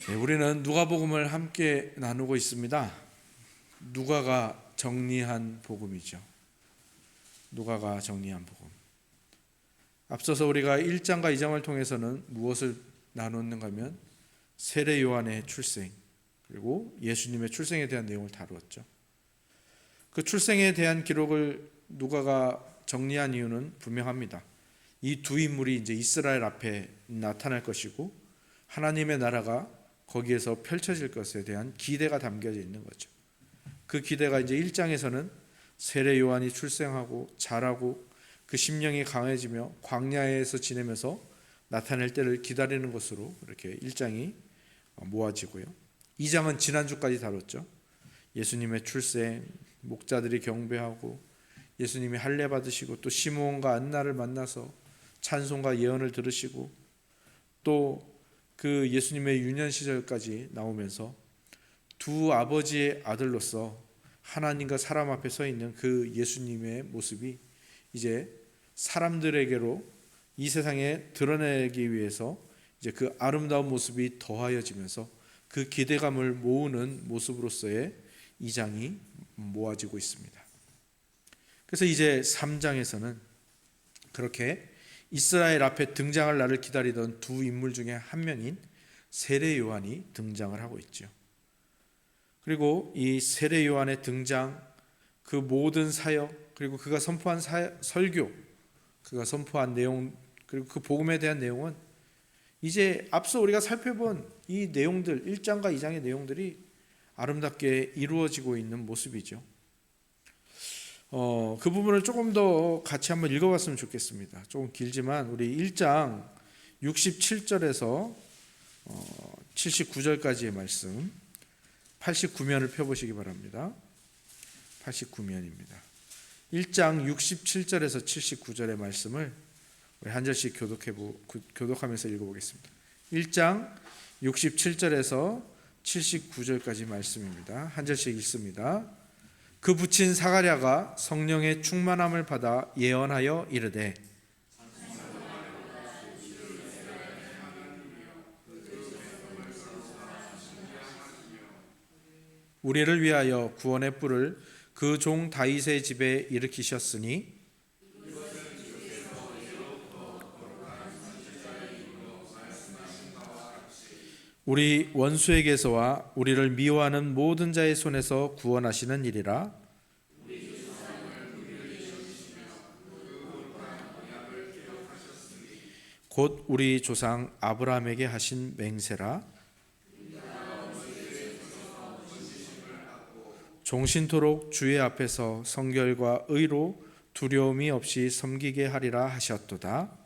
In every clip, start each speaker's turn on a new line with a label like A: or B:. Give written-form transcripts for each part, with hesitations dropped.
A: 네, 우리는 누가복음을 함께 나누고 있습니다. 누가가 정리한 복음이죠. 누가가 정리한 복음. 앞서서 우리가 1장과 2장을 통해서는 무엇을 나눴는가 하면 세례 요한의 출생, 그리고 예수님의 출생에 대한 내용을 다루었죠. 그 출생에 대한 기록을 누가가 정리한 이유는 분명합니다. 이 두 인물이 이제 이스라엘 앞에 나타날 것이고 하나님의 나라가 거기에서 펼쳐질 것에 대한 기대가 담겨져 있는 거죠. 그 기대가 이제 1장에서는 세례 요한이 출생하고 자라고 그 심령이 강해지며 광야에서 지내면서 나타낼 때를 기다리는 것으로 이렇게 1장이 모아지고요. 2장은 지난주까지 다뤘죠. 예수님의 출생, 목자들이 경배하고 예수님이 할례 받으시고 또 시므온과 안나를 만나서 찬송과 예언을 들으시고 또 그 예수님의 유년 시절까지 나오면서 두 아버지의 아들로서 하나님과 사람 앞에 서 있는 그 예수님의 모습이 이제 사람들에게로 이 세상에 드러내기 위해서 이제 그 아름다운 모습이 더하여지면서 그 기대감을 모으는 모습으로서의 2장이 모아지고 있습니다. 그래서 이제 3장에서는 그렇게 이스라엘 앞에 등장할 날을 기다리던 두 인물 중에 한 명인 세례 요한이 등장을 하고 있죠. 그리고 이 세례 요한의 등장, 그 모든 사역, 그리고 그가 선포한 설교, 그가 선포한 내용, 그리고 그 복음에 대한 내용은 이제 앞서 우리가 살펴본 이 내용들, 1장과 2장의 내용들이 아름답게 이루어지고 있는 모습이죠. 그 부분을 조금 더 같이 한번 읽어봤으면 좋겠습니다. 조금 길지만 우리 1장 67절에서 79절까지의 말씀, 89면을 펴보시기 바랍니다. 89면입니다. 1장 67절에서 79절의 말씀을 우리 한 절씩 교독하면서 읽어보겠습니다. 1장 67절에서 79절까지 말씀입니다. 한 절씩 읽습니다. 그 붙인 사가랴가 성령의 충만함을 받아 예언하여 이르되 우리를 위하여 구원의 뿔을 그 종 다윗의 집에 일으키셨으니 우리 원수에게서와 우리를 미워하는 모든 자의 손에서 구원하시는 일이라. 곧 우리 조상 아브라함에게 하신 맹세라. 종신토록 주의 앞에서 성결과 의로 두려움이 없이 섬기게 하리라 하셨도다.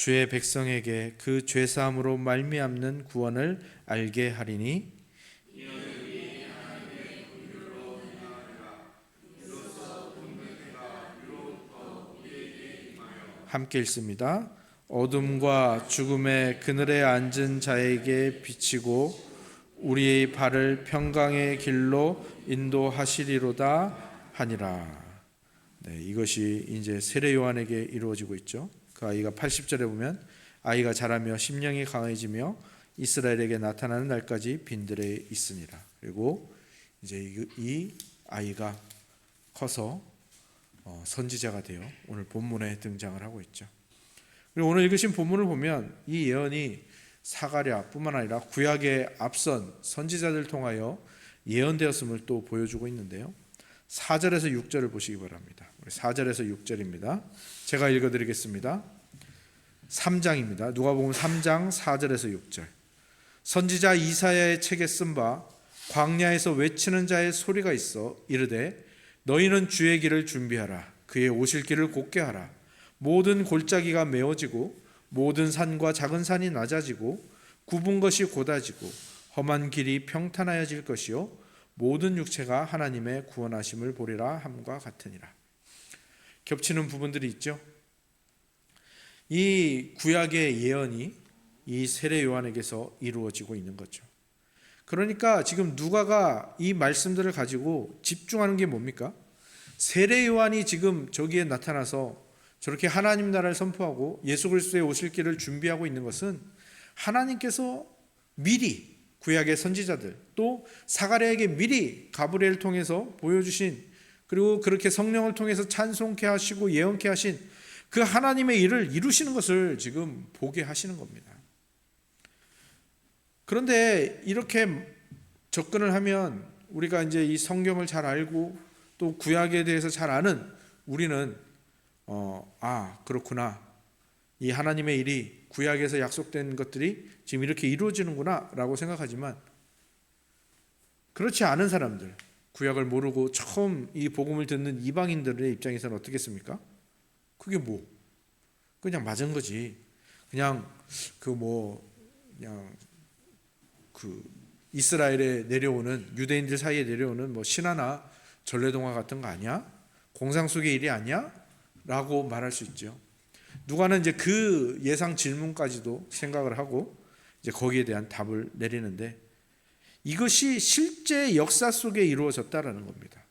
A: 주의 백성에게 그 죄사함으로 말미암는 구원을 알게 하리니 함께 읽습니다. 어둠과 죽음의 그늘에 앉은 자에게 비치고 우리의 발을 평강의 길로 인도하시리로다 하니라. 네, 이것이 이제 세례 요한에게 이루어지고 있죠. 그 아이가 80절에 보면 아이가 자라며 심령이 강해지며 이스라엘에게 나타나는 날까지 빈들에 있으니라. 그리고 이제 이 아이가 커서 선지자가 되어 오늘 본문에 등장을 하고 있죠. 그리고 오늘 읽으신 본문을 보면 이 예언이 사가랴뿐만 아니라 구약의 앞선 선지자들 통하여 예언되었음을 또 보여주고 있는데요. 4절에서 6절을 보시기 바랍니다. 4절에서 6절입니다. 제가 읽어드리겠습니다. 3장입니다. 누가복음 3장 4절에서 6절. 선지자 이사야의 책에 쓴 바 광야에서 외치는 자의 소리가 있어 이르되 너희는 주의 길을 준비하라. 그의 오실 길을 곧게 하라. 모든 골짜기가 메워지고 모든 산과 작은 산이 낮아지고 굽은 것이 곧아지고 험한 길이 평탄하여질 것이요 모든 육체가 하나님의 구원하심을 보리라 함과 같으니라. 겹치는 부분들이 있죠. 이 구약의 예언이 이 세례 요한에게서 이루어지고 있는 거죠. 그러니까 지금 누가가 이 말씀들을 가지고 집중하는 게 뭡니까? 세례 요한이 지금 저기에 나타나서 저렇게 하나님 나라를 선포하고 예수 그리스도의 오실 길을 준비하고 있는 것은 하나님께서 미리 구약의 선지자들 또 사가랴에게 미리 가브리엘을 통해서 보여주신, 그리고 그렇게 성령을 통해서 찬송케 하시고 예언케 하신 그 하나님의 일을 이루시는 것을 지금 보게 하시는 겁니다. 그런데 이렇게 접근을 하면 우리가 이제 이 성경을 잘 알고 또 구약에 대해서 잘 아는 우리는 그렇구나, 이 하나님의 일이 구약에서 약속된 것들이 지금 이렇게 이루어지는구나 라고 생각하지만, 그렇지 않은 사람들, 구약을 모르고 처음 이 복음을 듣는 이방인들의 입장에서는 어떻겠습니까? 그게 그냥 맞은 거지, 그냥 이스라엘에 내려오는, 유대인들 사이에 내려오는 신화나 전래동화 같은 거 아니야? 공상 속의 일이 아니야? 라고 말할 수 있죠. 누가는 이제 그 예상 질문까지도 생각을 하고 이제 거기에 대한 답을 내리는데, 이것이 실제 역사 속에 이루어졌다라는 겁니다.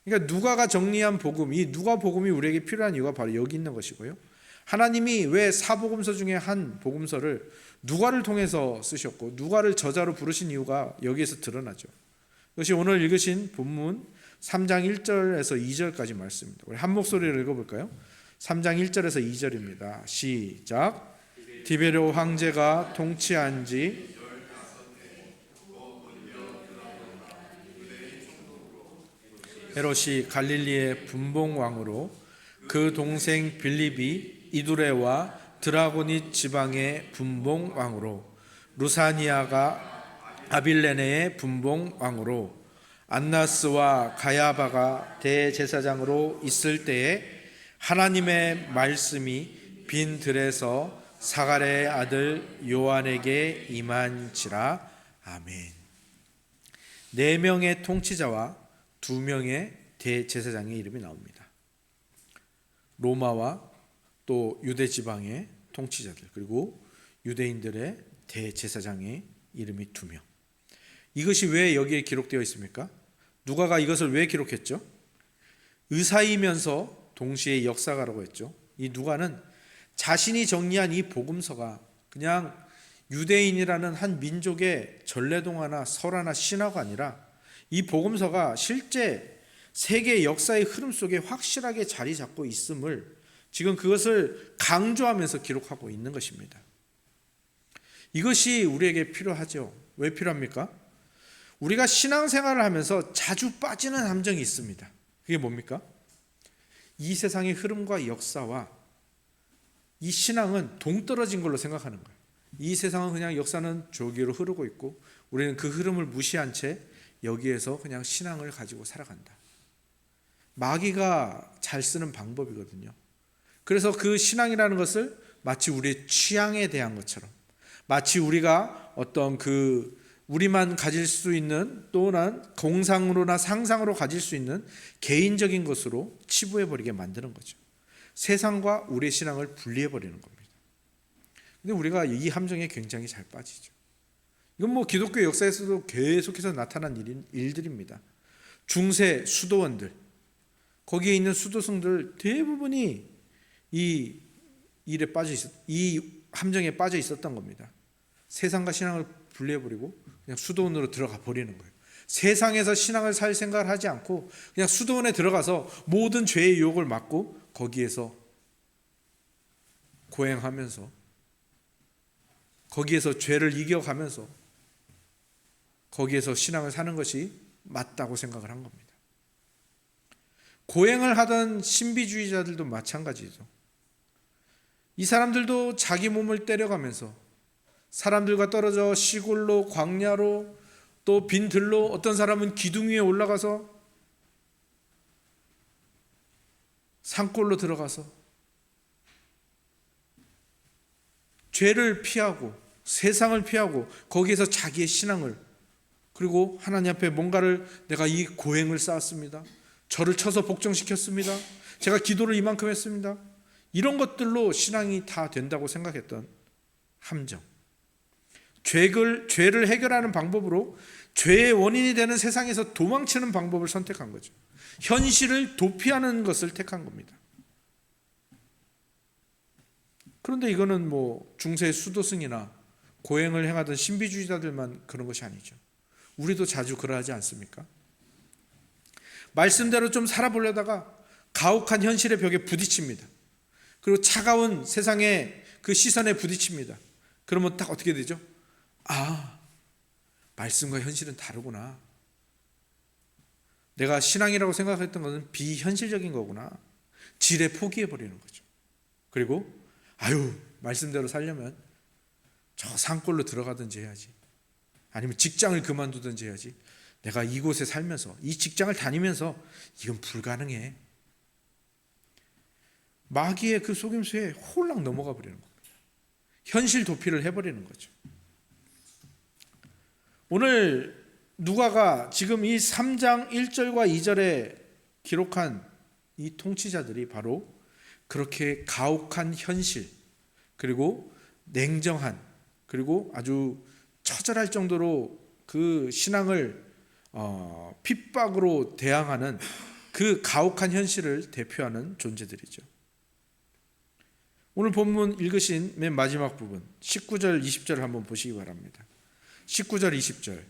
A: 그러니까 누가가 정리한 복음, 이 누가 복음이 우리에게 필요한 이유가 바로 여기 있는 것이고요. 하나님이 왜 사복음서 중에 한 복음서를 누가를 통해서 쓰셨고 누가를 저자로 부르신 이유가 여기에서 드러나죠. 그것이 오늘 읽으신 본문 3장 1절에서 2절까지 말씀입니다. 우리 한 목소리로 읽어볼까요? 3장 1절에서 2절입니다. 시작. 디베료 황제가 통치한 지 헤롯이 갈릴리의 분봉왕으로, 그 동생 빌립이 이두레와 드라고니 지방의 분봉왕으로, 루사니아가 아빌레네의 분봉왕으로, 안나스와 가야바가 대제사장으로 있을 때에 하나님의 말씀이 빈 들에서 사가랴의 아들 요한에게 임한지라. 아멘. 4명의 통치자와 2명의 대제사장의 이름이 나옵니다. 로마와 또 유대 지방의 통치자들, 그리고 유대인들의 대제사장의 이름이 2명. 이것이 왜 여기에 기록되어 있습니까? 누가가 이것을 왜 기록했죠? 의사이면서 동시에 역사가라고 했죠. 이 누가는 자신이 정리한 이 복음서가 그냥 유대인이라는 한 민족의 전래동화나 설화나 신화가 아니라 이 복음서가 실제 세계 역사의 흐름 속에 확실하게 자리 잡고 있음을 지금 그것을 강조하면서 기록하고 있는 것입니다. 이것이 우리에게 필요하죠. 왜 필요합니까? 우리가 신앙생활을 하면서 자주 빠지는 함정이 있습니다. 그게 뭡니까? 이 세상의 흐름과 역사와 이 신앙은 동떨어진 걸로 생각하는 거예요. 이 세상은 그냥 역사는 저기로 흐르고 있고 우리는 그 흐름을 무시한 채 여기에서 그냥 신앙을 가지고 살아간다. 마귀가 잘 쓰는 방법이거든요. 그래서 그 신앙이라는 것을 마치 우리의 취향에 대한 것처럼, 마치 우리가 어떤 우리만 가질 수 있는 또는 공상으로나 상상으로 가질 수 있는 개인적인 것으로 치부해버리게 만드는 거죠. 세상과 우리의 신앙을 분리해버리는 겁니다. 근데 우리가 이 함정에 굉장히 잘 빠지죠. 이건 기독교 역사에서도 계속해서 나타난 일들입니다. 중세 수도원들, 거기에 있는 수도승들 대부분이 이 함정에 빠져 있었던 겁니다. 세상과 신앙을 분리해버리고 그냥 수도원으로 들어가 버리는 거예요. 세상에서 신앙을 살 생각을 하지 않고 그냥 수도원에 들어가서 모든 죄의 유혹을 막고 거기에서 고행하면서, 거기에서 죄를 이겨가면서 거기에서 신앙을 사는 것이 맞다고 생각을 한 겁니다. 고행을 하던 신비주의자들도 마찬가지죠. 이 사람들도 자기 몸을 때려가면서 사람들과 떨어져 시골로, 광야로, 또 빈 들로, 어떤 사람은 기둥 위에 올라가서 산골로 들어가서 죄를 피하고 세상을 피하고 거기에서 자기의 신앙을, 그리고 하나님 앞에 뭔가를, 내가 이 고행을 쌓았습니다, 저를 쳐서 복종시켰습니다, 제가 기도를 이만큼 했습니다, 이런 것들로 신앙이 다 된다고 생각했던 함정. 죄를 해결하는 방법으로 죄의 원인이 되는 세상에서 도망치는 방법을 선택한 거죠. 현실을 도피하는 것을 택한 겁니다. 그런데 이거는 뭐 중세 수도승이나 고행을 행하던 신비주의자들만 그런 것이 아니죠. 우리도 자주 그러하지 않습니까? 말씀대로 좀 살아보려다가 가혹한 현실의 벽에 부딪힙니다. 그리고 차가운 세상의 그 시선에 부딪힙니다. 그러면 딱 어떻게 되죠? 아, 말씀과 현실은 다르구나. 내가 신앙이라고 생각했던 것은 비현실적인 거구나. 지레 포기해버리는 거죠. 그리고 말씀대로 살려면 저 산골로 들어가든지 해야지. 아니면 직장을 그만두든지 해야지. 내가 이곳에 살면서 이 직장을 다니면서 이건 불가능해. 마귀의 그 속임수에 홀랑 넘어가 버리는 겁니다. 현실 도피를 해버리는 거죠. 오늘 누가가 지금 이 3장 1절과 2절에 기록한 이 통치자들이 바로 그렇게 가혹한 현실, 그리고 냉정한, 그리고 아주 처절할 정도로 그 신앙을 핍박으로 대항하는 그 가혹한 현실을 대표하는 존재들이죠. 오늘 본문 읽으신 맨 마지막 부분 19절 20절을 한번 보시기 바랍니다. 19절 20절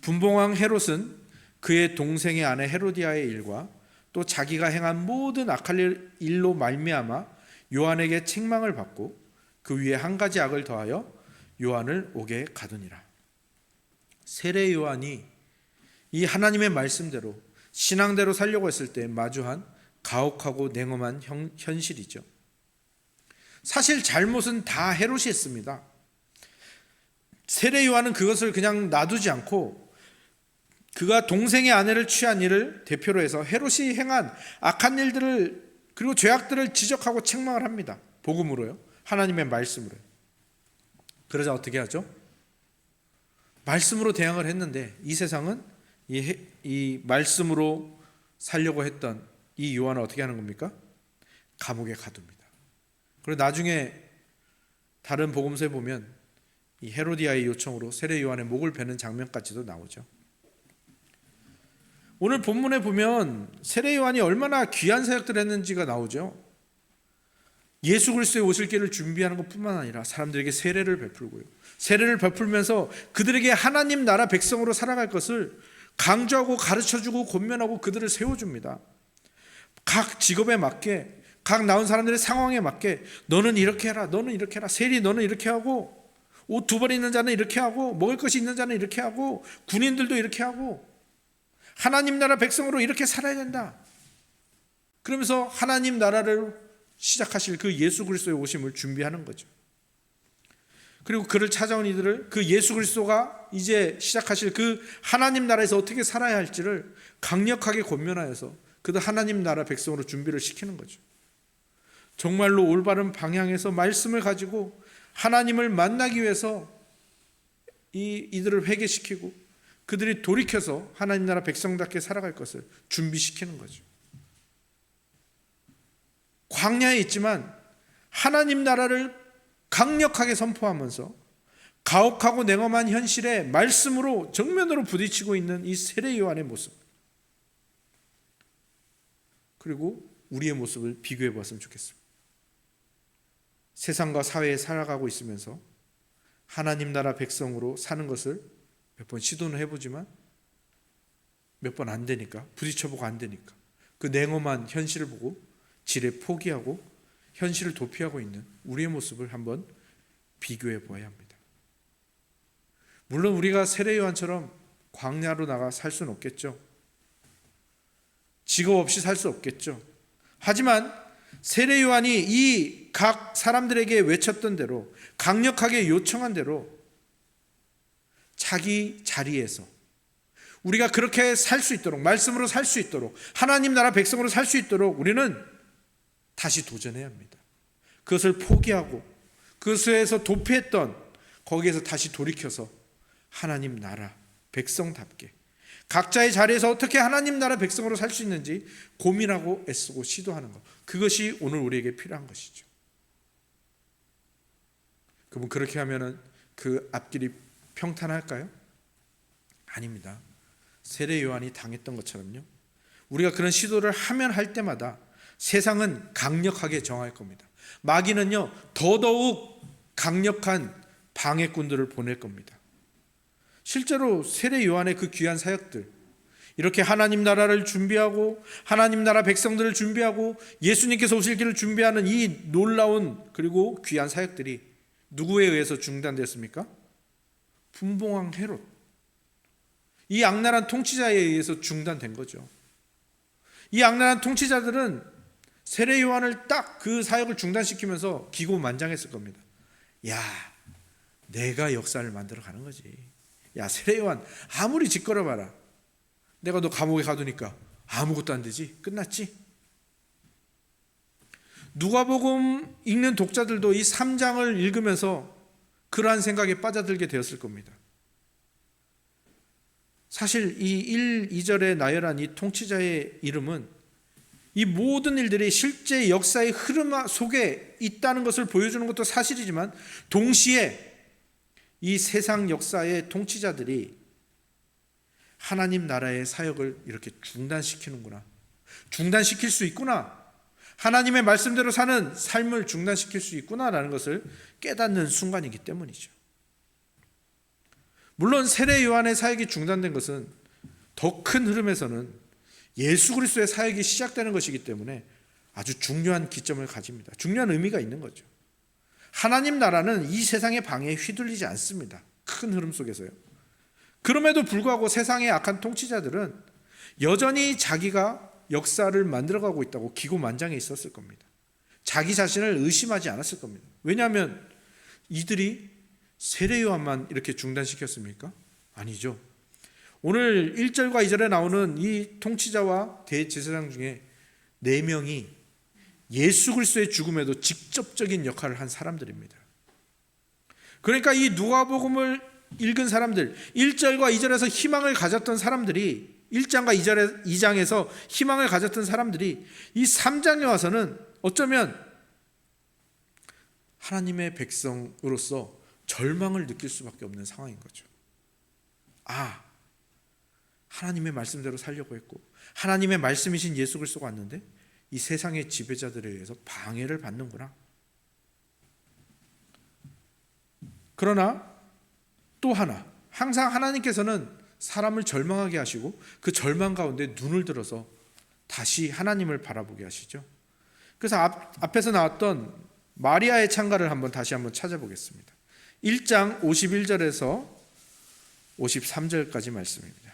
A: 분봉왕 헤롯은 그의 동생의 아내 헤로디아의 일과 또 자기가 행한 모든 악할 일로 말미암아 요한에게 책망을 받고 그 위에 한 가지 악을 더하여 요한을 옥에 가두니라. 세례 요한이 이 하나님의 말씀대로 신앙대로 살려고 했을 때 마주한 가혹하고 냉엄한 현실이죠. 사실 잘못은 다 헤롯이 했습니다. 세례 요한은 그것을 그냥 놔두지 않고 그가 동생의 아내를 취한 일을 대표로 해서 헤롯이 행한 악한 일들을 그리고 죄악들을 지적하고 책망을 합니다. 복음으로요. 하나님의 말씀으로요. 그러자 어떻게 하죠? 말씀으로 대항을 했는데 이 세상은 이 말씀으로 살려고 했던 이 요한을 어떻게 하는 겁니까? 감옥에 가둡니다. 그리고 나중에 다른 복음서에 보면 이 헤로디아의 요청으로 세례 요한의 목을 베는 장면까지도 나오죠. 오늘 본문에 보면 세례 요한이 얼마나 귀한 사역들을 했는지가 나오죠. 예수 그리스도의 오실 길을 준비하는 것뿐만 아니라 사람들에게 세례를 베풀고요. 세례를 베풀면서 그들에게 하나님 나라 백성으로 살아갈 것을 강조하고 가르쳐주고 권면하고 그들을 세워줍니다. 각 직업에 맞게, 각 나온 사람들의 상황에 맞게 너는 이렇게 해라, 너는 이렇게 해라, 세리 너는 이렇게 하고, 옷 2벌 있는 자는 이렇게 하고, 먹을 것이 있는 자는 이렇게 하고, 군인들도 이렇게 하고, 하나님 나라 백성으로 이렇게 살아야 된다. 그러면서 하나님 나라를 시작하실 그 예수 그리스도의 오심을 준비하는 거죠. 그리고 그를 찾아온 이들을 그 예수 그리스도가 이제 시작하실 그 하나님 나라에서 어떻게 살아야 할지를 강력하게 권면하여서 그들 하나님 나라 백성으로 준비를 시키는 거죠. 정말로 올바른 방향에서 말씀을 가지고 하나님을 만나기 위해서 이들을 회개시키고 그들이 돌이켜서 하나님 나라 백성답게 살아갈 것을 준비시키는 거죠. 광야에 있지만 하나님 나라를 강력하게 선포하면서 가혹하고 냉엄한 현실에 말씀으로 정면으로 부딪히고 있는 이 세례 요한의 모습, 그리고 우리의 모습을 비교해 보았으면 좋겠습니다. 세상과 사회에 살아가고 있으면서 하나님 나라 백성으로 사는 것을 몇 번 시도는 해보지만 몇 번 안 되니까, 부딪혀보고 안 되니까 그 냉엄한 현실을 보고 지레 포기하고 현실을 도피하고 있는 우리의 모습을 한번 비교해 보아야 합니다. 물론 우리가 세례 요한처럼 광야로 나가 살 수는 없겠죠. 직업 없이 살 수 없겠죠. 하지만 세례 요한이 이 각 사람들에게 외쳤던 대로, 강력하게 요청한 대로 자기 자리에서 우리가 그렇게 살 수 있도록, 말씀으로 살 수 있도록, 하나님 나라 백성으로 살 수 있도록 우리는 다시 도전해야 합니다. 그것을 포기하고 그것에서 도피했던 거기에서 다시 돌이켜서 하나님 나라 백성답게 각자의 자리에서 어떻게 하나님 나라 백성으로 살 수 있는지 고민하고 애쓰고 시도하는 것, 그것이 오늘 우리에게 필요한 것이죠. 그러면 그렇게 하면은 그 앞길이 평탄할까요? 아닙니다. 세례 요한이 당했던 것처럼요. 우리가 그런 시도를 하면 할 때마다 세상은 강력하게 정할 겁니다. 마귀는요, 더더욱 강력한 방해꾼들을 보낼 겁니다. 실제로 세례 요한의 그 귀한 사역들, 이렇게 하나님 나라를 준비하고 하나님 나라 백성들을 준비하고 예수님께서 오실 길을 준비하는 이 놀라운 그리고 귀한 사역들이 누구에 의해서 중단됐습니까? 분봉왕 헤롯, 이 악랄한 통치자에 의해서 중단된 거죠. 이 악랄한 통치자들은 세례 요한을 딱 그 사역을 중단시키면서 기고만장했을 겁니다. 야, 내가 역사를 만들어 가는 거지. 야, 세례 요한 아무리 짓거려봐라, 내가 너 감옥에 가두니까 아무것도 안 되지. 끝났지. 누가복음 읽는 독자들도 이 3장을 읽으면서 그러한 생각에 빠져들게 되었을 겁니다. 사실 이 1, 2절에 나열한 이 통치자의 이름은 이 모든 일들이 실제 역사의 흐름 속에 있다는 것을 보여주는 것도 사실이지만, 동시에 이 세상 역사의 통치자들이 하나님 나라의 사역을 이렇게 중단시키는구나, 중단시킬 수 있구나, 하나님의 말씀대로 사는 삶을 중단시킬 수 있구나라는 것을 깨닫는 순간이기 때문이죠. 물론 세례 요한의 사역이 중단된 것은 더 큰 흐름에서는 예수 그리스도의 사역이 시작되는 것이기 때문에 아주 중요한 기점을 가집니다. 중요한 의미가 있는 거죠. 하나님 나라는 이 세상의 방해에 휘둘리지 않습니다. 큰 흐름 속에서요. 그럼에도 불구하고 세상의 악한 통치자들은 여전히 자기가 역사를 만들어가고 있다고 기고만장해 있었을 겁니다. 자기 자신을 의심하지 않았을 겁니다. 왜냐하면 이들이 세례 요한만 이렇게 중단시켰습니까? 아니죠. 오늘 1절과 2절에 나오는 이 통치자와 대제사장 중에 4명이 예수 그리스도의 죽음에도 직접적인 역할을 한 사람들입니다. 그러니까 이 누가복음을 읽은 사람들, 1절과 2절에서 희망을 가졌던 사람들이, 1장과 2장에서 희망을 가졌던 사람들이 이 3장에 와서는 어쩌면 하나님의 백성으로서 절망을 느낄 수밖에 없는 상황인 거죠. 아, 하나님의 말씀대로 살려고 했고 하나님의 말씀이신 예수 그리스도가 왔는데 이 세상의 지배자들에 의해서 방해를 받는구나. 그러나 또 하나, 항상 하나님께서는 사람을 절망하게 하시고 그 절망 가운데 눈을 들어서 다시 하나님을 바라보게 하시죠. 그래서 앞에서 나왔던 마리아의 찬가를 다시 한번 찾아보겠습니다. 1장 51절에서 53절까지 말씀입니다.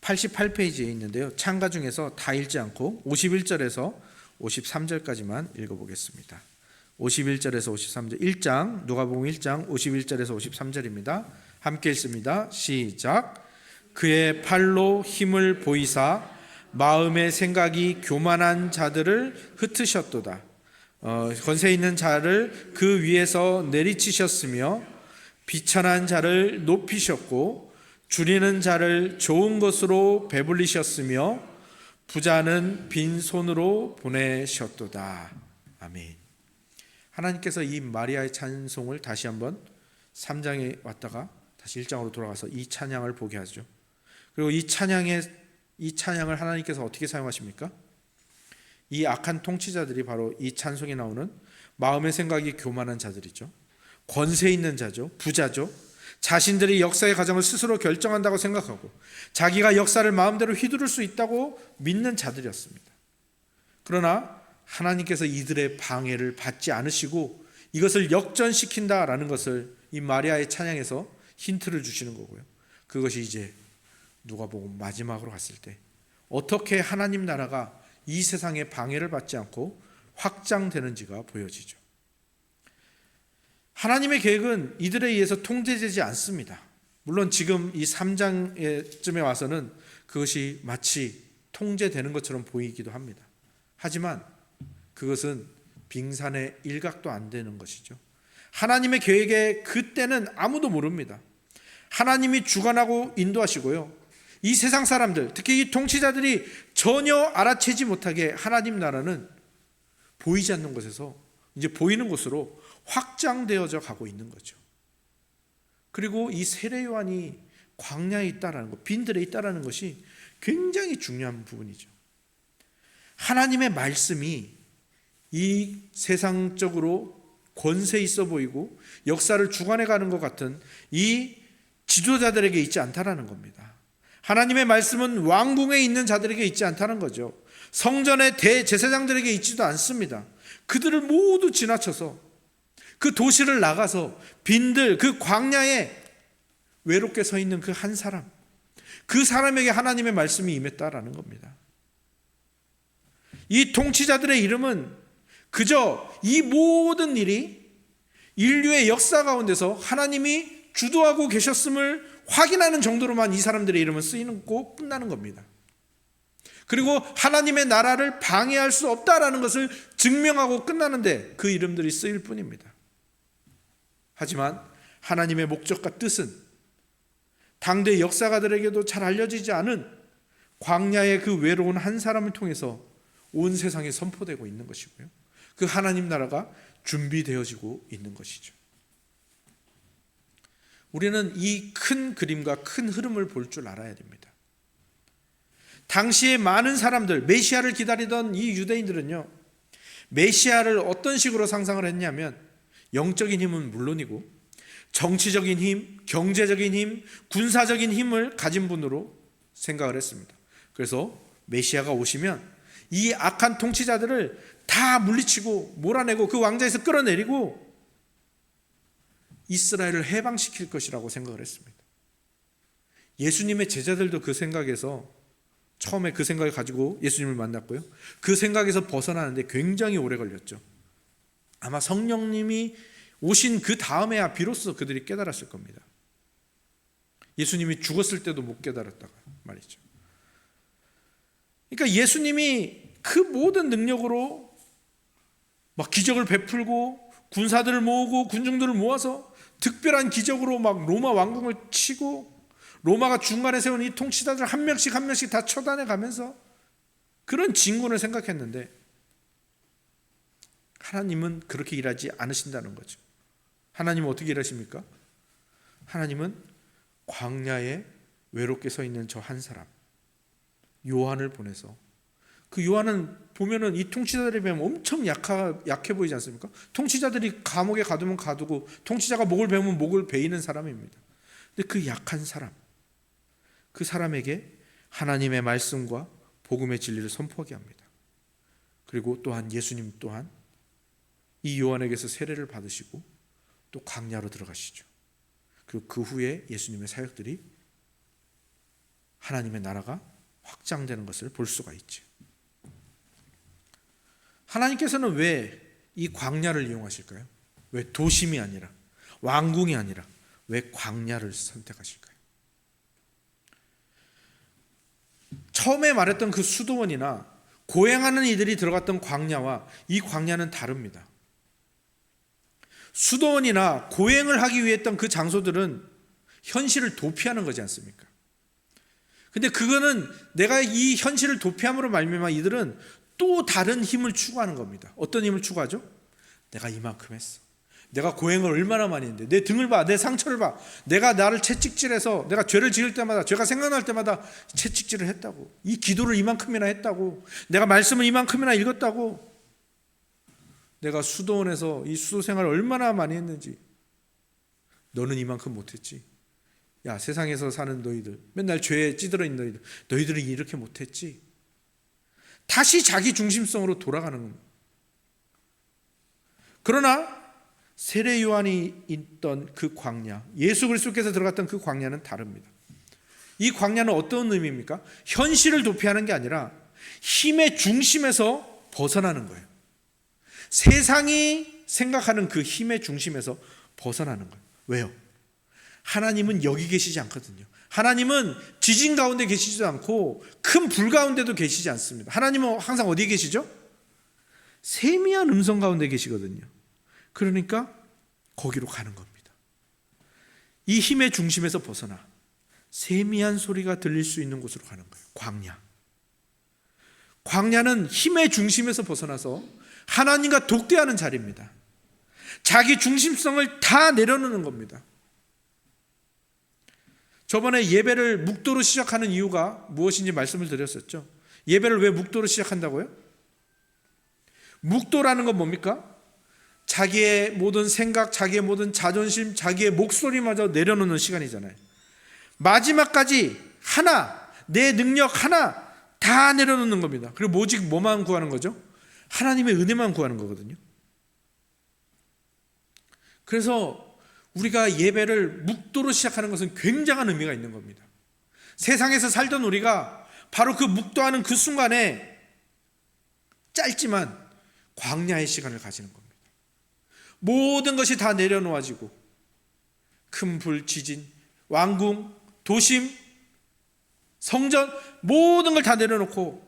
A: 88페이지에 있는데요. 찬가 중에서 다 읽지 않고 51절에서 53절까지만 읽어보겠습니다. 51절에서 53절, 1장 누가복음 1장 51절에서 53절입니다. 함께 읽습니다. 시작. 그의 팔로 힘을 보이사 마음의 생각이 교만한 자들을 흩으셨도다. 권세 있는 자를 그 위에서 내리치셨으며 비천한 자를 높이셨고 줄이는 자를 좋은 것으로 배불리셨으며 부자는 빈손으로 보내셨도다. 아멘. 하나님께서 이 마리아의 찬송을 다시 한번 3장에 왔다가 다시 1장으로 돌아가서 이 찬양을 보게 하죠. 그리고 이 찬양을 하나님께서 어떻게 사용하십니까? 이 악한 통치자들이 바로 이 찬송에 나오는 마음의 생각이 교만한 자들이죠. 권세 있는 자죠. 부자죠. 자신들이 역사의 과정을 스스로 결정한다고 생각하고 자기가 역사를 마음대로 휘두를 수 있다고 믿는 자들이었습니다. 그러나 하나님께서 이들의 방해를 받지 않으시고 이것을 역전시킨다라는 것을 이 마리아의 찬양에서 힌트를 주시는 거고요. 그것이 이제 누가복음 마지막으로 갔을 때 어떻게 하나님 나라가 이 세상의 방해를 받지 않고 확장되는지가 보여지죠. 하나님의 계획은 이들에 의해서 통제되지 않습니다. 물론 지금 이 3장쯤에 와서는 그것이 마치 통제되는 것처럼 보이기도 합니다. 하지만 그것은 빙산의 일각도 안 되는 것이죠. 하나님의 계획에 그때는 아무도 모릅니다. 하나님이 주관하고 인도하시고요. 이 세상 사람들, 특히 이 통치자들이 전혀 알아채지 못하게 하나님 나라는 보이지 않는 곳에서 이제 보이는 곳으로 확장되어져 가고 있는 거죠. 그리고 이 세례 요한이 광야에 있다라는 것, 빈들에 있다라는 것이 굉장히 중요한 부분이죠. 하나님의 말씀이 이 세상적으로 권세 있어 보이고 역사를 주관해 가는 것 같은 이 지도자들에게 있지 않다라는 겁니다. 하나님의 말씀은 왕궁에 있는 자들에게 있지 않다는 거죠. 성전의 대제사장들에게 있지도 않습니다. 그들을 모두 지나쳐서 그 도시를 나가서 빈들 그 광야에 외롭게 서 있는 그 한 사람, 그 사람에게 하나님의 말씀이 임했다라는 겁니다. 이 통치자들의 이름은 그저 이 모든 일이 인류의 역사 가운데서 하나님이 주도하고 계셨음을 확인하는 정도로만 이 사람들의 이름은 쓰이고 끝나는 겁니다. 그리고 하나님의 나라를 방해할 수 없다라는 것을 증명하고 끝나는데 그 이름들이 쓰일 뿐입니다. 하지만 하나님의 목적과 뜻은 당대 역사가들에게도 잘 알려지지 않은 광야의 그 외로운 한 사람을 통해서 온 세상에 선포되고 있는 것이고요. 그 하나님 나라가 준비되어지고 있는 것이죠. 우리는 이 큰 그림과 큰 흐름을 볼 줄 알아야 됩니다. 당시에 많은 사람들, 메시아를 기다리던 이 유대인들은요, 메시아를 어떤 식으로 상상을 했냐면 영적인 힘은 물론이고 정치적인 힘, 경제적인 힘, 군사적인 힘을 가진 분으로 생각을 했습니다. 그래서 메시아가 오시면 이 악한 통치자들을 다 물리치고 몰아내고 그 왕자에서 끌어내리고 이스라엘을 해방시킬 것이라고 생각을 했습니다. 예수님의 제자들도 그 생각에서 처음에 그 생각을 가지고 예수님을 만났고요. 그 생각에서 벗어나는데 굉장히 오래 걸렸죠. 아마 성령님이 오신 그 다음에야 비로소 그들이 깨달았을 겁니다. 예수님이 죽었을 때도 못 깨달았다가 말이죠. 그러니까 예수님이 그 모든 능력으로 막 기적을 베풀고 군사들을 모으고 군중들을 모아서 특별한 기적으로 막 로마 왕궁을 치고 로마가 중간에 세운 이 통치자들 한 명씩 다 처단해 가면서 그런 진군을 생각했는데 하나님은 그렇게 일하지 않으신다는 거죠. 하나님은 어떻게 일하십니까? 하나님은 광야에 외롭게 서 있는 저 한 사람 요한을 보내서, 그 요한은 보면은 이 통치자들에 비하면 엄청 약해 보이지 않습니까? 통치자들이 감옥에 가두면 가두고 통치자가 목을 베면 목을 베이는 사람입니다. 근데 그 약한 사람, 그 사람에게 하나님의 말씀과 복음의 진리를 선포하게 합니다. 그리고 또한 예수님 또한 이 요한에게서 세례를 받으시고 또 광야로 들어가시죠. 그리고 그 후에 예수님의 사역들이 하나님의 나라가 확장되는 것을 볼 수가 있죠. 하나님께서는 왜 이 광야를 이용하실까요? 왜 도심이 아니라, 왕궁이 아니라 왜 광야를 선택하실까요? 처음에 말했던 그 수도원이나 고행하는 이들이 들어갔던 광야와 이 광야는 다릅니다. 수도원이나 고행을 하기 위해 했던 그 장소들은 현실을 도피하는 거지 않습니까? 근데 그거는 내가 이 현실을 도피함으로 말미암아 이들은 또 다른 힘을 추구하는 겁니다. 어떤 힘을 추구하죠? 내가 이만큼 했어. 내가 고행을 얼마나 많이 했는데, 내 등을 봐, 내 상처를 봐. 내가 나를 채찍질해서 내가 죄를 지을 때마다, 죄가 생각날 때마다 채찍질을 했다고. 이 기도를 이만큼이나 했다고. 내가 말씀을 이만큼이나 읽었다고. 내가 수도원에서 이 수도 생활을 얼마나 많이 했는지. 너는 이만큼 못했지. 야, 세상에서 사는 너희들, 맨날 죄에 찌들어 있는 너희들은 이렇게 못했지. 다시 자기 중심성으로 돌아가는 겁니다. 그러나 세례 요한이 있던 그 광야, 예수 그리스도께서 들어갔던 그 광야는 다릅니다. 이 광야는 어떤 의미입니까? 현실을 도피하는 게 아니라 힘의 중심에서 벗어나는 거예요. 세상이 생각하는 그 힘의 중심에서 벗어나는 거예요. 왜요? 하나님은 여기 계시지 않거든요. 하나님은 지진 가운데 계시지도 않고 큰 불 가운데도 계시지 않습니다. 하나님은 항상 어디에 계시죠? 세미한 음성 가운데 계시거든요. 그러니까 거기로 가는 겁니다. 이 힘의 중심에서 벗어나 세미한 소리가 들릴 수 있는 곳으로 가는 거예요. 광야. 광야는 힘의 중심에서 벗어나서 하나님과 독대하는 자리입니다. 자기 중심성을 다 내려놓는 겁니다. 저번에 예배를 묵도로 시작하는 이유가 무엇인지 말씀을 드렸었죠. 예배를 왜 묵도로 시작한다고요? 묵도라는 건 뭡니까? 자기의 모든 생각, 자기의 모든 자존심, 자기의 목소리마저 내려놓는 시간이잖아요. 마지막까지 하나, 내 능력 하나 다 내려놓는 겁니다. 그리고 오직 뭐만 구하는 거죠? 하나님의 은혜만 구하는 거거든요. 그래서 우리가 예배를 묵도로 시작하는 것은 굉장한 의미가 있는 겁니다. 세상에서 살던 우리가 바로 그 묵도하는 그 순간에 짧지만 광야의 시간을 가지는 겁니다. 모든 것이 다 내려놓아지고 큰 불, 지진, 왕궁, 도심, 성전 모든 걸 다 내려놓고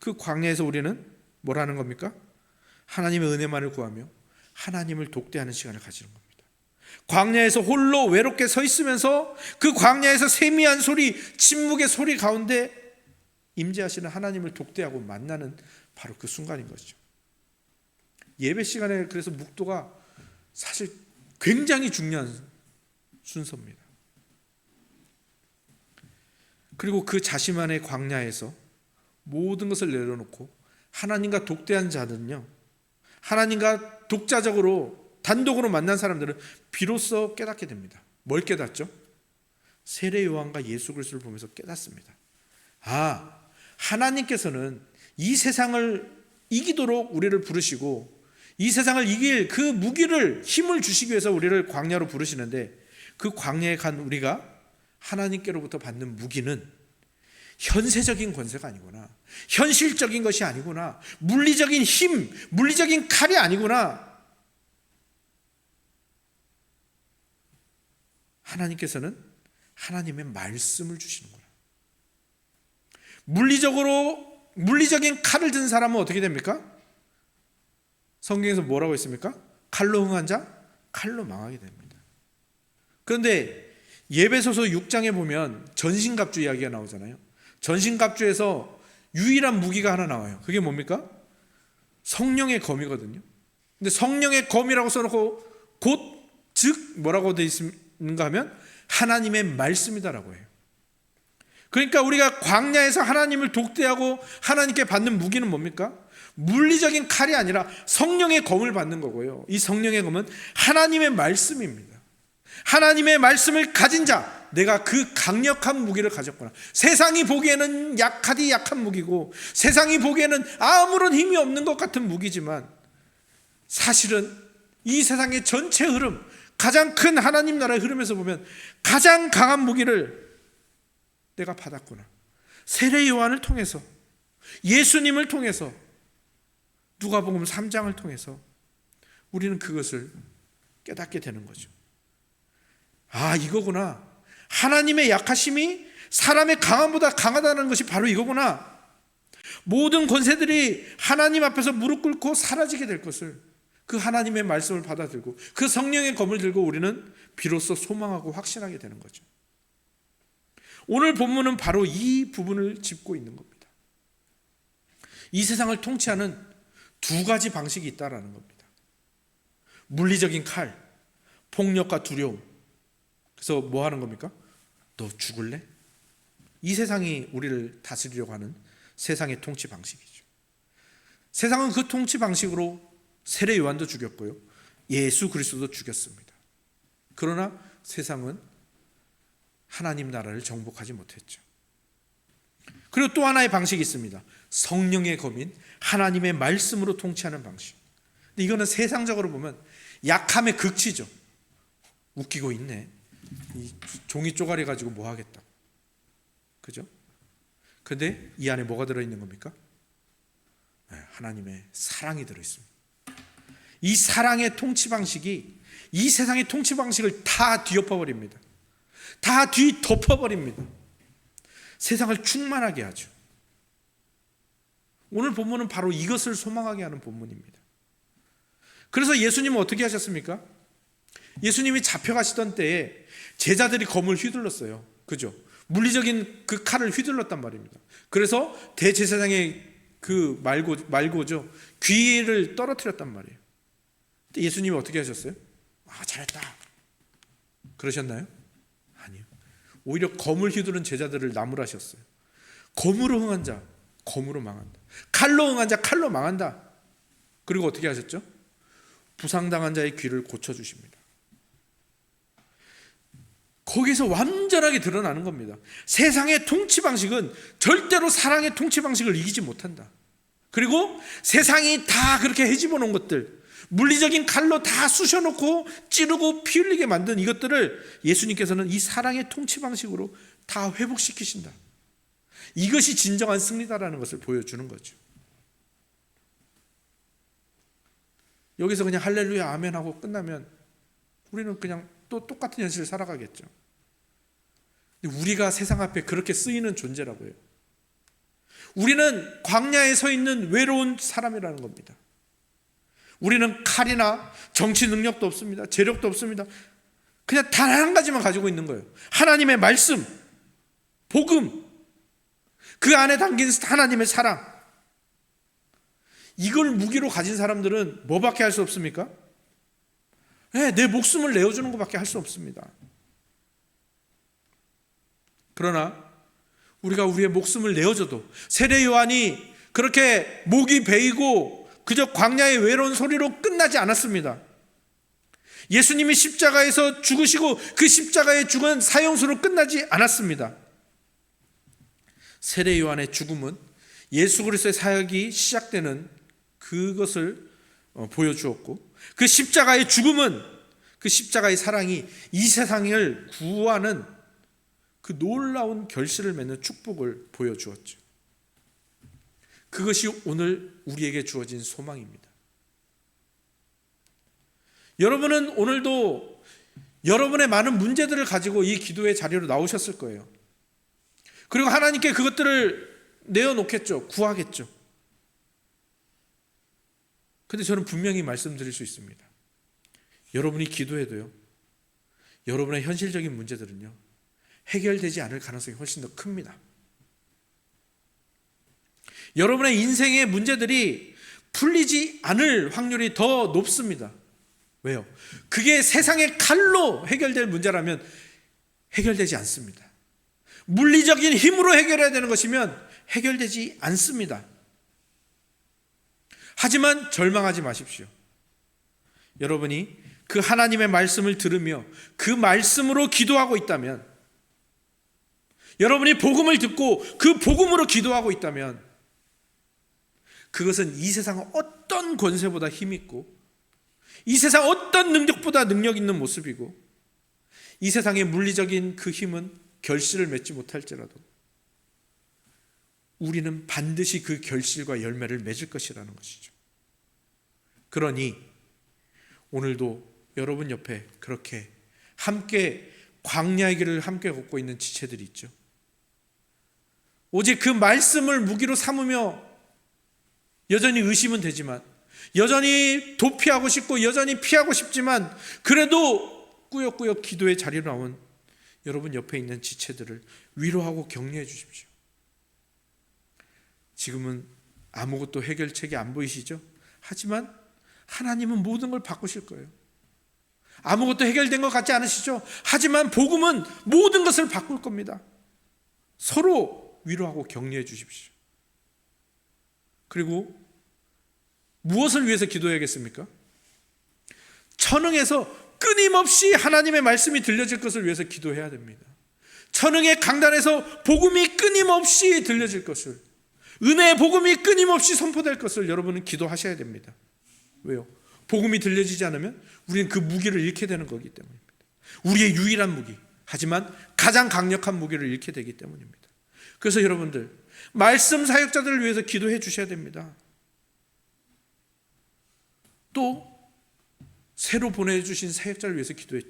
A: 그 광야에서 우리는 뭘 하는 겁니까? 하나님의 은혜만을 구하며 하나님을 독대하는 시간을 가지는 겁니다. 광야에서 홀로 외롭게 서 있으면서 그 광야에서 세미한 소리, 침묵의 소리 가운데 임재하시는 하나님을 독대하고 만나는 바로 그 순간인 것이죠. 예배 시간에 그래서 묵도가 사실 굉장히 중요한 순서입니다. 그리고 그 자신만의 광야에서 모든 것을 내려놓고 하나님과 독대한 자들은요, 하나님과 독자적으로 단독으로 만난 사람들은 비로소 깨닫게 됩니다. 뭘 깨닫죠? 세례 요한과 예수 그리스도를 보면서 깨닫습니다. 아, 하나님께서는 이 세상을 이기도록 우리를 부르시고 이 세상을 이길 그 무기를, 힘을 주시기 위해서 우리를 광야로 부르시는데, 그 광야에 간 우리가 하나님께로부터 받는 무기는 현세적인 권세가 아니구나, 현실적인 것이 아니구나, 물리적인 힘, 물리적인 칼이 아니구나. 하나님께서는 하나님의 말씀을 주시는구나. 물리적인 칼을 든 사람은 어떻게 됩니까? 성경에서 뭐라고 했습니까? 칼로 흥한 자, 칼로 망하게 됩니다. 그런데 예배소서 6장에 보면 전신갑주 이야기가 나오잖아요. 전신갑주에서 유일한 무기가 하나 나와요. 그게 뭡니까? 성령의 검이거든요. 근데 성령의 검이라고 써놓고 곧 즉 뭐라고 되어 있는가 하면 하나님의 말씀이다라고 해요. 그러니까 우리가 광야에서 하나님을 독대하고 하나님께 받는 무기는 뭡니까? 물리적인 칼이 아니라 성령의 검을 받는 거고요. 이 성령의 검은 하나님의 말씀입니다. 하나님의 말씀을 가진 자, 내가 그 강력한 무기를 가졌구나. 세상이 보기에는 약한 무기고, 세상이 보기에는 아무런 힘이 없는 것 같은 무기지만, 사실은 이 세상의 전체 흐름, 가장 큰 하나님 나라의 흐름에서 보면 가장 강한 무기를 내가 받았구나. 세례 요한을 통해서, 예수님을 통해서, 누가복음 3장을 통해서 우리는 그것을 깨닫게 되는 거죠. 아, 이거구나. 하나님의 약하심이 사람의 강함보다 강하다는 것이 바로 이거구나. 모든 권세들이 하나님 앞에서 무릎 꿇고 사라지게 될 것을, 그 하나님의 말씀을 받아들고 그 성령의 검을 들고 우리는 비로소 소망하고 확신하게 되는 거죠. 오늘 본문은 바로 이 부분을 짚고 있는 겁니다. 이 세상을 통치하는 두 가지 방식이 있다라는 겁니다. 물리적인 칼, 폭력과 두려움. 그래서 뭐 하는 겁니까? 너 죽을래? 이 세상이 우리를 다스리려고 하는 세상의 통치 방식이죠. 세상은 그 통치 방식으로 세례 요한도 죽였고요, 예수 그리스도도 죽였습니다. 그러나 세상은 하나님 나라를 정복하지 못했죠. 그리고 또 하나의 방식이 있습니다. 성령의 검인 하나님의 말씀으로 통치하는 방식. 근데 이거는 세상적으로 보면 약함의 극치죠. 웃기고 있네, 이 종이 쪼가리 가지고 뭐 하겠다, 그죠? 근데 이 안에 뭐가 들어있는 겁니까? 하나님의 사랑이 들어있습니다. 이 사랑의 통치 방식이 이 세상의 통치 방식을 다 뒤엎어버립니다. 다 뒤덮어버립니다. 세상을 충만하게 하죠. 오늘 본문은 바로 이것을 소망하게 하는 본문입니다. 그래서 예수님은 어떻게 하셨습니까? 예수님이 잡혀가시던 때에 제자들이 검을 휘둘렀어요. 그죠? 물리적인 그 칼을 휘둘렀단 말입니다. 그래서 대제사장의 그 말고죠. 귀를 떨어뜨렸단 말이에요. 근데 예수님이 어떻게 하셨어요? 잘했다 그러셨나요? 아니요. 오히려 검을 휘두른 제자들을 나무라셨어요. 검으로 흥한 자 검으로 망한다. 칼로 흥한 자 칼로 망한다. 그리고 어떻게 하셨죠? 부상당한 자의 귀를 고쳐주십니다. 거기서 완전하게 드러나는 겁니다. 세상의 통치 방식은 절대로 사랑의 통치 방식을 이기지 못한다. 그리고 세상이 다 그렇게 헤집어 놓은 것들, 물리적인 칼로 다 쑤셔놓고 찌르고 피 흘리게 만든 이것들을 예수님께서는 이 사랑의 통치 방식으로 다 회복시키신다. 이것이 진정한 승리다라는 것을 보여주는 거죠. 여기서 그냥 할렐루야 아멘 하고 끝나면 우리는 그냥 또 똑같은 현실을 살아가겠죠. 우리가 세상 앞에 그렇게 쓰이는 존재라고요. 우리는 광야에 서 있는 외로운 사람이라는 겁니다. 우리는 칼이나 정치 능력도 없습니다. 재력도 없습니다. 그냥 단 한 가지만 가지고 있는 거예요. 하나님의 말씀, 복음, 그 안에 담긴 하나님의 사랑. 이걸 무기로 가진 사람들은 뭐밖에 할 수 없습니까? 내 목숨을 내어주는 것밖에 할 수 없습니다. 그러나 우리가 우리의 목숨을 내어줘도 세례 요한이 그렇게 목이 베이고 그저 광야의 외로운 소리로 끝나지 않았습니다. 예수님이 십자가에서 죽으시고 그 십자가의 죽은 사형수로 끝나지 않았습니다. 세례 요한의 죽음은 예수 그리스도의 사역이 시작되는 그것을 보여주었고, 그 십자가의 죽음은 그 십자가의 사랑이 이 세상을 구하는 그 놀라운 결실을 맺는 축복을 보여주었죠. 그것이 오늘 우리에게 주어진 소망입니다. 여러분은 오늘도 여러분의 많은 문제들을 가지고 이 기도의 자리로 나오셨을 거예요. 그리고 하나님께 그것들을 내어놓겠죠. 구하겠죠. 근데 저는 분명히 말씀드릴 수 있습니다. 여러분이 기도해도요, 여러분의 현실적인 문제들은요, 해결되지 않을 가능성이 훨씬 더 큽니다. 여러분의 인생의 문제들이 풀리지 않을 확률이 더 높습니다. 왜요? 그게 세상의 칼로 해결될 문제라면 해결되지 않습니다. 물리적인 힘으로 해결해야 되는 것이면 해결되지 않습니다. 하지만 절망하지 마십시오. 여러분이 그 하나님의 말씀을 들으며 그 말씀으로 기도하고 있다면, 여러분이 복음을 듣고 그 복음으로 기도하고 있다면, 그것은 이 세상 어떤 권세보다 힘있고 이 세상 어떤 능력보다 능력 있는 모습이고, 이 세상의 물리적인 그 힘은 결실을 맺지 못할지라도 우리는 반드시 그 결실과 열매를 맺을 것이라는 것이죠. 그러니 오늘도 여러분 옆에 그렇게 함께 광야의 길을 함께 걷고 있는 지체들이 있죠. 오직 그 말씀을 무기로 삼으며 여전히 의심은 되지만, 여전히 도피하고 싶고 여전히 피하고 싶지만, 그래도 꾸역꾸역 기도의 자리로 나온 여러분 옆에 있는 지체들을 위로하고 격려해 주십시오. 지금은 아무것도 해결책이 안 보이시죠? 하지만 하나님은 모든 걸 바꾸실 거예요. 아무것도 해결된 것 같지 않으시죠? 하지만 복음은 모든 것을 바꿀 겁니다. 서로 위로하고 격려해 주십시오. 그리고 무엇을 위해서 기도해야겠습니까? 천흥에서 끊임없이 하나님의 말씀이 들려질 것을 위해서 기도해야 됩니다. 천흥의 강단에서 복음이 끊임없이 들려질 것을, 은혜의 복음이 끊임없이 선포될 것을 여러분은 기도하셔야 됩니다. 왜요? 복음이 들려지지 않으면 우리는 그 무기를 잃게 되는 거기 때문입니다. 우리의 유일한 무기, 하지만 가장 강력한 무기를 잃게 되기 때문입니다. 그래서 여러분들, 말씀 사역자들을 위해서 기도해 주셔야 됩니다. 또 새로 보내주신 사역자를 위해서 기도해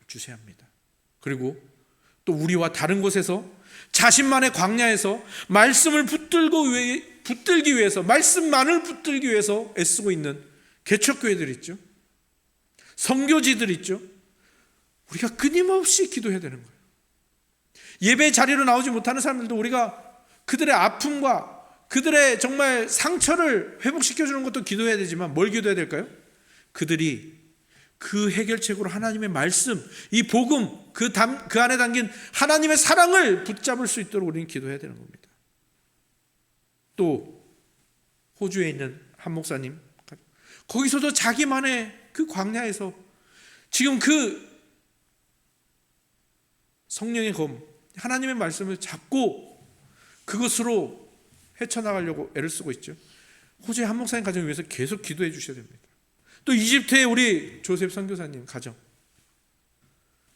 A: 주셔야 합니다. 그리고 또 우리와 다른 곳에서 자신만의 광야에서 말씀을 붙들기 위해서, 말씀만을 붙들기 위해서 애쓰고 있는 개척교회들 있죠. 선교지들 있죠. 우리가 끊임없이 기도해야 되는 거예요. 예배 자리로 나오지 못하는 사람들도 우리가 그들의 아픔과 그들의 정말 상처를 회복시켜주는 것도 기도해야 되지만 뭘 기도해야 될까요? 그들이 그 해결책으로 하나님의 말씀, 이 복음, 그 안에 담긴 하나님의 사랑을 붙잡을 수 있도록 우리는 기도해야 되는 겁니다. 또 호주에 있는 한 목사님, 거기서도 자기만의 그 광야에서 지금 그 성령의 검, 하나님의 말씀을 잡고 그것으로 헤쳐나가려고 애를 쓰고 있죠. 호주의 한 목사님 가정을 위해서 계속 기도해 주셔야 됩니다. 또 이집트의 우리 조셉 선교사님 가정,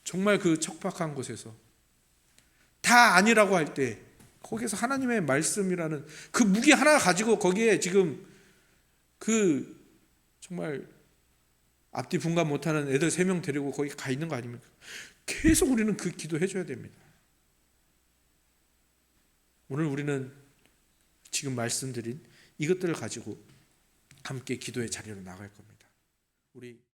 A: 정말 그 척박한 곳에서 다 아니라고 할 때 거기에서 하나님의 말씀이라는 그 무기 하나 가지고 거기에 지금 그 정말 앞뒤 분간 못하는 애들 3명 데리고 거기 가 있는 거 아닙니까? 계속 우리는 그 기도해 줘야 됩니다. 오늘 우리는 지금 말씀드린 이것들을 가지고 함께 기도의 자리로 나갈 겁니다. 우리